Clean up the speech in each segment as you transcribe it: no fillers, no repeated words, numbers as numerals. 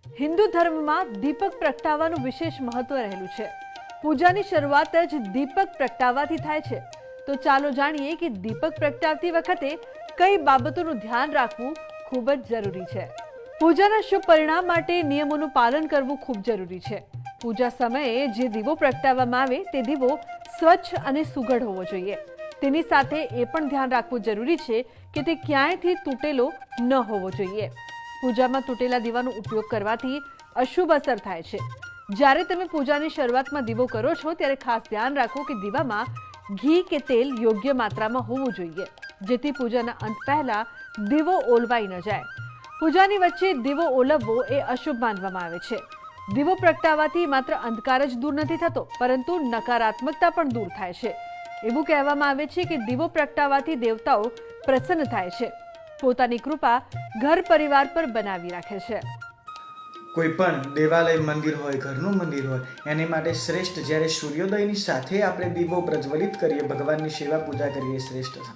હિન્દુ ધર્મમાં દીપક પ્રગટાવવાનું વિશેષ મહત્વ રહેલું છે। પૂજાની શરૂઆત જ દીપક પ્રગટાવવાથી થાય છે। તો ચાલો જાણીએ કે દીપક પ્રગટાવતી વખતે કઈ બાબતોનું ધ્યાન રાખવું ખૂબ જ જરૂરી છે। પૂજાના શુભ પરિણામ માટે નિયમોનું પાલન કરવું ખૂબ જરૂરી છે। પૂજા સમયે જે દીવો પ્રગટાવવામાં આવે તે દીવો સ્વચ્છ અને સુઘડ હોવો જોઈએ। તેની સાથે એ પણ ધ્યાન રાખવું જરૂરી છે કે તે ક્યાંયથી તૂટેલો ન હોવો જોઈએ। પૂજામાં તૂટેલા દીવાનો ઉપયોગ કરવાથી અશુભ અસર થાય છે। જ્યારે તમે પૂજાની શરૂઆતમાં દીવો કરો છો ત્યારે ખાસ ધ્યાન રાખો કે દીવામાં ઘી કે તેલ યોગ્ય માત્રામાં હોવું જોઈએ, જેથી પૂજાના અંત પહેલા દીવો ઓલવાઈ ન જાય। પૂજાની વચ્ચે દીવો ઓલવવો એ અશુભ માનવામાં આવે છે। દીવો પ્રગટાવવાથી માત્ર અંધકાર જ દૂર નથી થતો, પરંતુ નકારાત્મકતા પણ દૂર થાય છે। એવું કહેવામાં આવે છે કે દીવો પ્રગટાવવાથી દેવતાઓ પ્રસન્ન થાય છે, પોતાની કૃપા ઘર પરિવાર પર બનાવી રાખે છે। કોઈ પણ દેવાલય મંદિર હોય, ઘરનું મંદિર હોય, એની માટે શ્રેષ્ઠ જ્યારે સૂર્યોદયની સાથે આપણે દીવો પ્રજ્વલિત કરીએ, ભગવાનની સેવા પૂજા કરીએ શ્રેષ્ઠ છે।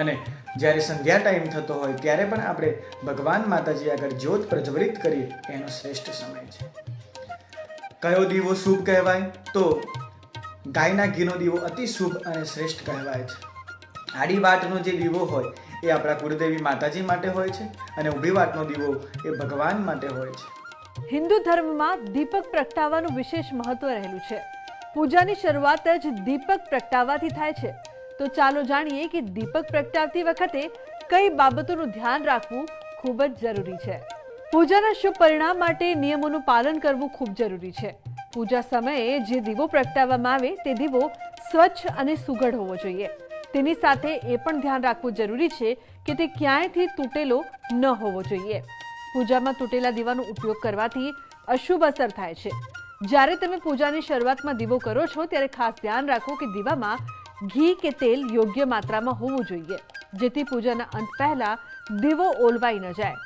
અને જ્યારે સંધ્યા ટાઈમ થતો હોય ત્યારે પણ આપણે ભગવાન માતાજી આગળ જ્યોત પ્રજ્વલિત કરીએ એનો શ્રેષ્ઠ સમય છે। કયો દીવો શુભ કહેવાય? તો ગાયના ઘીનો દીવો અતિ શુભ અને શ્રેષ્ઠ કહેવાય છે। આડી વાટનો જે દીવો હોય એ આપણા કુળદેવી માતાજી માટે હોય છે અને ઊભી વાટનો દીવો એ ભગવાન માટે હોય છે। હિન્દુ ધર્મમાં દીપક પ્રગટાવવાનું વિશેષ મહત્વ રહેલું છે। પૂજાની શરૂઆત જ દીપક પ્રગટાવવાથી થાય છે। તો ચાલો જાણીએ કે દીપક પ્રગટાવતી વખતે કઈ બાબતોનું ધ્યાન રાખવું ખૂબ જ જરૂરી છે। પૂજાના શુભ પરિણામ માટે નિયમોનું પાલન કરવું ખૂબ જરૂરી છે। પૂજા સમયે જે દીવો પ્રગટાવવામાં આવે તે દીવો સ્વચ્છ અને સુઘડ હોવો જોઈએ। તેની સાથે એ પણ ધ્યાન રાખવું જરૂરી છે કે તે ક્યાંયથી તૂટેલો ન હોવો જોઈએ। પૂજામાં તૂટેલા દીવાનો ઉપયોગ કરવાથી અશુભ અસર થાય છે। જ્યારે તમે પૂજાની શરૂઆતમાં દીવો કરો છો ત્યારે ખાસ ધ્યાન રાખો કે દીવામાં ઘી કે તેલ યોગ્ય માત્રામાં હોવું જોઈએ, જેથી પૂજાના અંત પહેલા દીવો ઓલવાઈ ન જાય।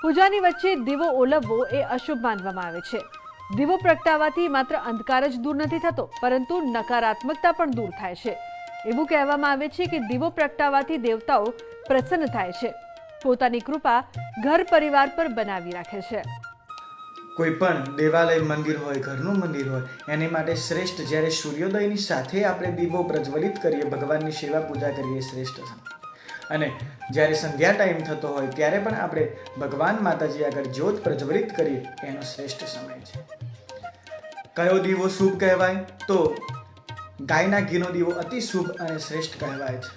પૂજાની વચ્ચે દીવો ઓલવવો એ અશુભ માનવામાં આવે છે। દીવો પ્રગટાવવાથી માત્ર અંધકાર જ દૂર નથી થતો, પરંતુ નકારાત્મકતા પણ દૂર થાય છે। એવું કહેવામાં આવે છે કે દીવો પ્રગટાવવાથી દેવતાઓ પ્રસન્ન થાય છે, પોતાની કૃપા ઘર પરિવાર પર બનાવી રાખે છે। કોઈ પણ દેવાલય મંદિર હોય, ઘરનું મંદિર હોય, એની માટે શ્રેષ્ઠ જ્યારે સૂર્યોદયની સાથે આપણે દીવો પ્રજ્વલિત કરીએ, ભગવાનની સેવા પૂજા કરીએ શ્રેષ્ઠ છે। અને જ્યારે સંધ્યા ટાઈમ થતો હોય ત્યારે પણ આપણે ભગવાન માતાજી આગળ જ્યોત પ્રજ્વલિત કરીએ એનો શ્રેષ્ઠ સમય છે। કયો દીવો શુભ કહેવાય? તો ગાયના ઘીનો દીવો અતિ શુભ અને શ્રેષ્ઠ કહેવાય છે।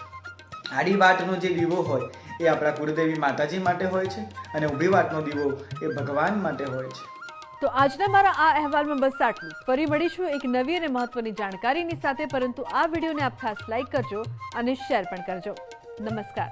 આડી વાટનો જે દીવો હોય એ આપણા કુળદેવી માતાજી માટે હોય છે અને ઊભી વાટનો દીવો એ ભગવાન માટે હોય છે। તો આજના મારા આ અહેવાલમાં બસ આટલું। ફરી મળીશું એક નવી અને મહત્વની જાણકારીની સાથે, પરંતુ આ વિડીયોને આપ ખાસ લાઈક કરજો અને શેર પણ કરજો। નમસ્કાર।